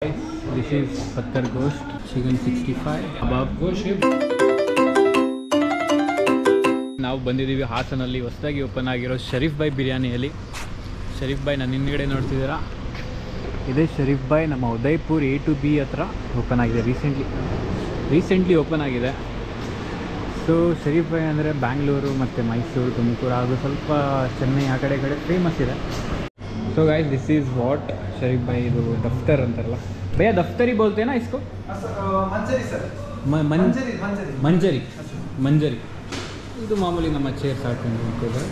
This is Patthar Gosht, chicken 65, kebab gosht. ನಾವು ಬಂದಿದ್ದೀವಿ ಹಾಸನಲ್ಲಿ ಹೊಸದಾಗಿ ಓಪನ್ ಆಗಿರೋ ಶರೀಫ್ ಬಾಯ್ ಬಿರಿಯಾನಿಯಲ್ಲಿ. ಶರೀಫ್ ಬಾಯ್ ನನ್ನ ಹಿಂದ್ಗಡೆ ನೋಡ್ತಿದ್ದೀರಾ, ಇದೇ ಶರೀಫ್ ಬಾಯ್ ನಮ್ಮ ಉದಯ್ಪುರ್ A to B ಹತ್ರ ಓಪನ್ ಆಗಿದೆ. ರೀಸೆಂಟ್ಲಿ ಓಪನ್ ಆಗಿದೆ. ಸೊ ಶರೀಫ್ ಬಾಯ್ ಅಂದರೆ ಬ್ಯಾಂಗ್ಳೂರು ಮತ್ತು ಮೈಸೂರು, ತುಮಕೂರು ಹಾಗೂ ಸ್ವಲ್ಪ ಚೆನ್ನೈ ಆ ಕಡೆ ಫೇಮಸ್ ಇದೆ. So guys this is what Sharif Bhai ಇದು ದಫ್ತರ್ ಅಂತಾರಲ್ಲ ಭಯ್ಯ, ದಫ್ತರಿ ಬೋಲ್ತೆ ನಾ ಇಸ್ಕೋ? ಮಂಜರಿ ಸರ್, ಮಂಜರಿ. ಇದು ಮಾಮೂಲಿ ನಮ್ಮ ಚೇರ್ಸ್ ಹಾಕೊಂಡು ನಿಂತಿದ್ದಾರೆ.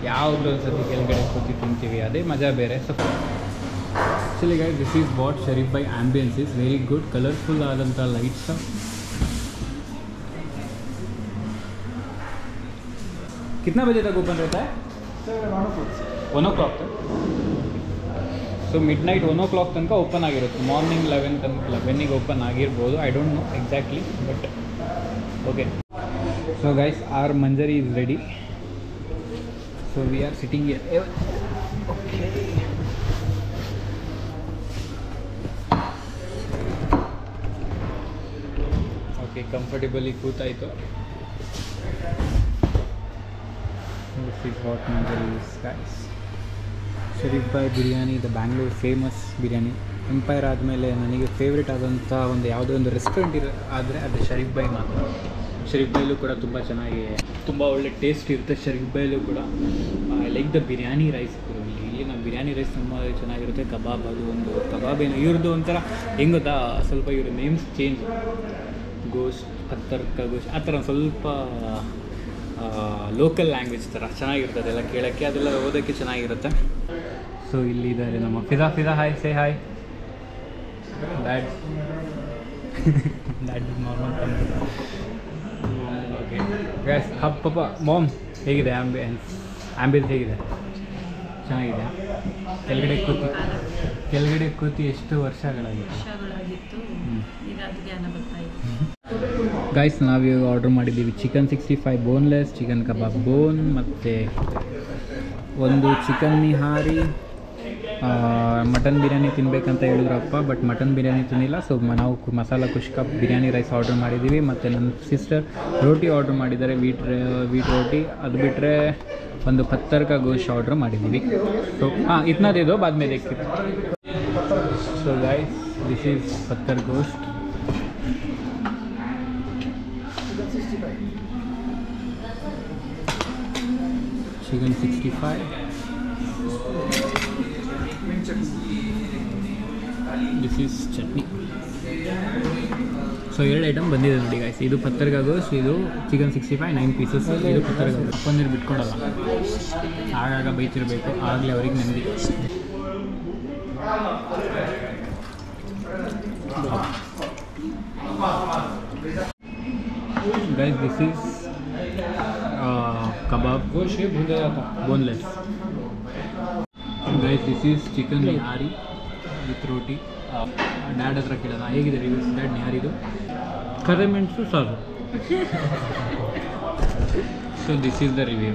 ಯಾವಾಗಲೂ ಒಂದ್ಸತಿ ಕೆಳಗಡೆ ಕೂತಿ ತಿಂತೀವಿ, ಅದೇ ಮಜಾ ಬೇರೆ. So actually guys this is what Sharif Bhai ambience is very good. Colourful ಆದಂಥ ಲೈಟ್ಸ್. कितना बजे तक ओपन रहता है? ಸರ್ 1 o'clock तक. ಸೊ ಮಿಡ್ ನೈಟ್ 1 o'clock ತನಕ ಓಪನ್ ಆಗಿರುತ್ತೆ. ಮಾರ್ನಿಂಗ್ 11 ತನಕ 11ಗೆ ಓಪನ್ ಆಗಿರ್ಬೋದು, I don't know exactly, but okay. So guys our Manjari is ready. So we are sitting here. Okay comfortably ಕೂತಾಯಿತು. This is what Manjari is, guys. Sharif Bhai biryani, the Bangalore famous biryani. Empire ಆದಮೇಲೆ ನನಗೆ favourite ಆದಂಥ ಒಂದು ಯಾವುದೋ ಒಂದು ರೆಸ್ಟೋರೆಂಟ್ ಆದರೆ ಅದು ಶರೀಫ್ ಬಾಯ್ ಮಾತ್ರ. ಶರೀಫ್ ಬಾಯಲ್ಲೂ ಕೂಡ ತುಂಬ ಚೆನ್ನಾಗಿ, ತುಂಬ ಒಳ್ಳೆ ಟೇಸ್ಟ್ ಇರುತ್ತೆ ಶರೀಫ್ ಬಾಯಲ್ಲೂ ಕೂಡ. I like the biryani rice. ಇಲ್ಲಿನ ಬಿರಿಯಾನಿ ರೈಸ್ ತುಂಬ ಚೆನ್ನಾಗಿರುತ್ತೆ. ಕಬಾಬ್, ಅದು ಒಂದು ಕಬಾಬ್ ಏನು ಇವ್ರದ್ದು ಒಂಥರ ಹೆಂಗೆ ಗೊತ್ತಾ, ಸ್ವಲ್ಪ ಇವ್ರ ನೇಮ್ಸ್ ಚೇಂಜ್. ಗೋಶ್ಟ್, ಪತ್ತರ್ ಕಾ ಗೋಶ್ಟ್ ಆ ಥರ ಸ್ವಲ್ಪ ಲೋಕಲ್ ಲ್ಯಾಂಗ್ವೇಜ್ ಥರ ಚೆನ್ನಾಗಿರ್ತದೆ ಅದೆಲ್ಲ ಕೇಳೋಕ್ಕೆ, ಅದೆಲ್ಲ ಓದೋಕ್ಕೆ ಚೆನ್ನಾಗಿರುತ್ತೆ. ಸೊ ಇಲ್ಲಿದ್ದಾರೆ ನಮ್ಮ Fida. Hi, say hi. That is normal. Okay guys ಪಾಪ ಮಾಮ್ ಹೇಗಿದೆ ಆ್ಯಂಬಿಯನ್ಸ್ ಹೇಗಿದೆ? ಚೆನ್ನಾಗಿದೆ. ಕೆಳಗಡೆ ಕೂತಿ ಎಷ್ಟು ವರ್ಷಗಳಾಗಿತ್ತು? ಗೈಸ್ ನಾವಿವಾಗ ಆರ್ಡ್ರ್ ಮಾಡಿದ್ದೀವಿ chicken 65 boneless, chicken kebab bone, ಮತ್ತು ಒಂದು ಚಿಕನ್ ನಿಹಾರಿ. ಮಟನ್ ಬಿರಿಯಾನಿ ತಿನ್ನಬೇಕಂತ ಹೇಳಿದ್ರಪ್ಪ, ಬಟ್ ಮಟನ್ ಬಿರಿಯಾನಿ ತಿನ್ನಿಲ್ಲ. ಸೊ ನಾವು ಮಸಾಲ ಕುಷ್ಕ ಬಿರಿಯಾನಿ ರೈಸ್ ಆರ್ಡ್ರ್ ಮಾಡಿದ್ದೀವಿ. ಮತ್ತು ನನ್ನ ಸಿಸ್ಟರ್ ರೋಟಿ ಆರ್ಡ್ರ್ ಮಾಡಿದ್ದಾರೆ, ವೀಟ್ ರೋಟಿ. ಅದು ಬಿಟ್ಟರೆ ಒಂದು ಪತ್ತರ್ ಕಾ ಗೋಶ್ಟ್ ಆರ್ಡ್ರ್ ಮಾಡಿದ್ದೀವಿ. ಸೊ ಇತ್ನಾ ದೇ ದೋ ಬಾದ್ ಮೇ ದೇಖ್ತೀವಿ. So guys this is patthar gosht. Chicken 65. This is chutney. So 2 item ಬಂದಿದೆ ನೋಡಿ ಗೈಸ್. ಇದು ಪತ್ತರ್ ಕಾ ಗೋಶ್ಟ್, ಇದು ಚಿಕನ್ 65 9 ಪೀಸಸ್. ಇದು ಪತ್ತರ್ ಕಾ ಗೋಶ್ಟ್. ಪನ್ನೀರ್ ಬಿಟ್ಕೊಡಲ್ಲ, ಆಗಾಗ ಬೈತಿರಬೇಕು, ಆಗಲೇ ಅವ್ರಿಗೆ ನೆಮ್ಮದಿ. Guys this is kebab gosht boneless. Guys this is chicken nihari with roti. Dad ಹತ್ರ ಕೇಳೋಣ ಹೇಗಿದೆ ರಿವ್ಯೂಸ್. ಡ್ಯಾಡ್ ನಿಹಾರಿದು ಕರೆ ಮೆಣಸು ಸಾರು. So this is the review.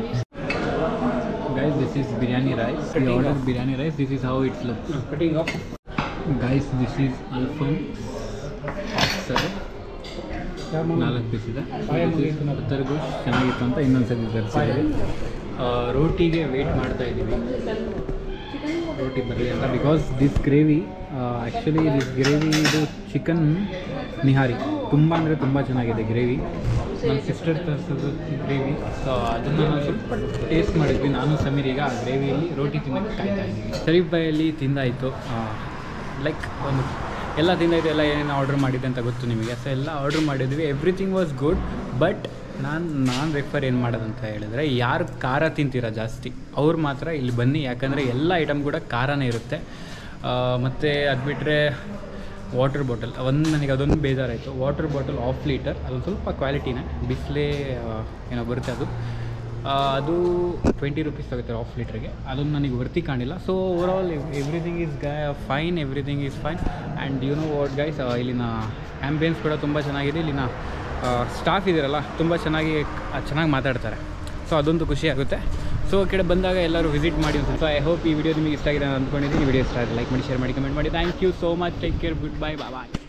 Guys this is biryani rice. We order biryani rice. This is how it's look. Cutting off. Guys this is alfaham sir, 4 piece ಇದೆ. ಪತ್ತರ್ ಗೋಶ್ಟ್ ಚೆನ್ನಾಗಿತ್ತು ಅಂತ ಇನ್ನೊಂದ್ಸತಿ ತರಿಸಿದ್ದೀವಿ. ರೋಟಿಗೆ ವೆಯ್ಟ್ ಮಾಡ್ತಾ ಇದ್ದೀವಿ, ರೋಟಿ ಬರಲಿ ಅಂತ. Because this gravy, actually this gravy, ಇದು chicken ನಿಹಾರಿ ತುಂಬ ಅಂದರೆ ತುಂಬ ಚೆನ್ನಾಗಿದೆ ಗ್ರೇವಿ. ನನ್ನ ಸಿಸ್ಟರ್ ತರಿಸೋದು ಗ್ರೇವಿ. ಸೊ ಅದನ್ನು ನಾನು ಸ್ವಲ್ಪ ಟೇಸ್ಟ್ ಮಾಡಿದ್ವಿ ನಾನು ಸಮೀರ್. ಈಗ ಆ ಗ್ರೇವಿಯಲ್ಲಿ ರೋಟಿ ತಿನ್ನೋಕ್ಕೆ ಕಾಯ್ತಾ ಇದ್ದೀವಿ. ಶರೀಫ್ ಬಾಯಲ್ಲಿ ತಿಂದಾಯಿತು, ಲೈಕ್ ಒಂದು ಎಲ್ಲ ತಿಂದಾಯಿತು. ಎಲ್ಲ ಏನೇನು ಆರ್ಡ್ರ್ ಮಾಡಿದ್ದೆ ಅಂತ ಗೊತ್ತು ನಿಮಗೆ. ಸೊ ಎಲ್ಲ ಆರ್ಡ್ರ್ ಮಾಡಿದ್ವಿ, ಎವ್ರಿಥಿಂಗ್ ವಾಸ್ ಗುಡ್. ಬಟ್ ನಾನು ರೆಫರ್ ಏನು ಮಾಡೋದಂತ ಹೇಳಿದ್ರೆ, ಯಾರು ಖಾರ ತಿಂತೀರ ಜಾಸ್ತಿ ಅವ್ರು ಮಾತ್ರ ಇಲ್ಲಿ ಬನ್ನಿ. ಯಾಕಂದರೆ ಎಲ್ಲ ಐಟಮ್ ಕೂಡ ಖಾರನೇ ಇರುತ್ತೆ. ಮತ್ತು ಅದು ಬಿಟ್ಟರೆ ವಾಟರ್ ಬಾಟಲ್ ನನಗೆ ಅದೊಂದು ಬೇಜಾರಾಯಿತು. ವಾಟರ್ ಬಾಟಲ್ ½ ಲೀಟರ್, ಅದು ಸ್ವಲ್ಪ ಕ್ವಾಲಿಟಿನೇ, ಬಿಸ್ಲೇ ಏನೋ ಬರುತ್ತೆ ಅದು 20 ರೂಪೀಸ್ ಆಗುತ್ತೆ ½ ಲೀಟ್ರಿಗೆ. ಅದೊಂದು ನನಗೆ ವರ್ತಿ ಕಾಣಿಲ್ಲ. So overall everything is fine, everything is fine. And you know what guys, ಇಲ್ಲಿನ ಆ್ಯಂಬಿಯನ್ಸ್ ಕೂಡ ತುಂಬ ಚೆನ್ನಾಗಿದೆ. ಇಲ್ಲಿನ ಸ್ಟಾಫ್ ಇದ್ದೀರಲ್ಲ ತುಂಬ ಚೆನ್ನಾಗಿ ಮಾತಾಡ್ತಾರೆ. ಸೊ ಅದೊಂದು ಖುಷಿ ಆಗುತ್ತೆ. ಸೊ ಸೊ ಆ ಕಡೆ ಬಂದಾಗ ಎಲ್ಲರೂ ವಿಸಿಟ್ ಮಾಡಿ ಅಂತ. ಸೊ ಐ ಹೋಪ್ ಈ ವಿಡಿಯೋ ನಿಮಗೆ ಇಷ್ಟ ಆಗಿದೆ ಅಂದ್ಕೊಂಡಿದ್ದೀನಿ. ಈ ವಿಡಿಯೋ ಇಷ್ಟ ಆಗಿದೆ ಲೈಕ್ ಮಾಡಿ, ಶೇರ್ ಮಾಡಿ, ಕಮೆಂಟ್ ಮಾಡಿ. Thank you so much. Take care. Good bye. Bye.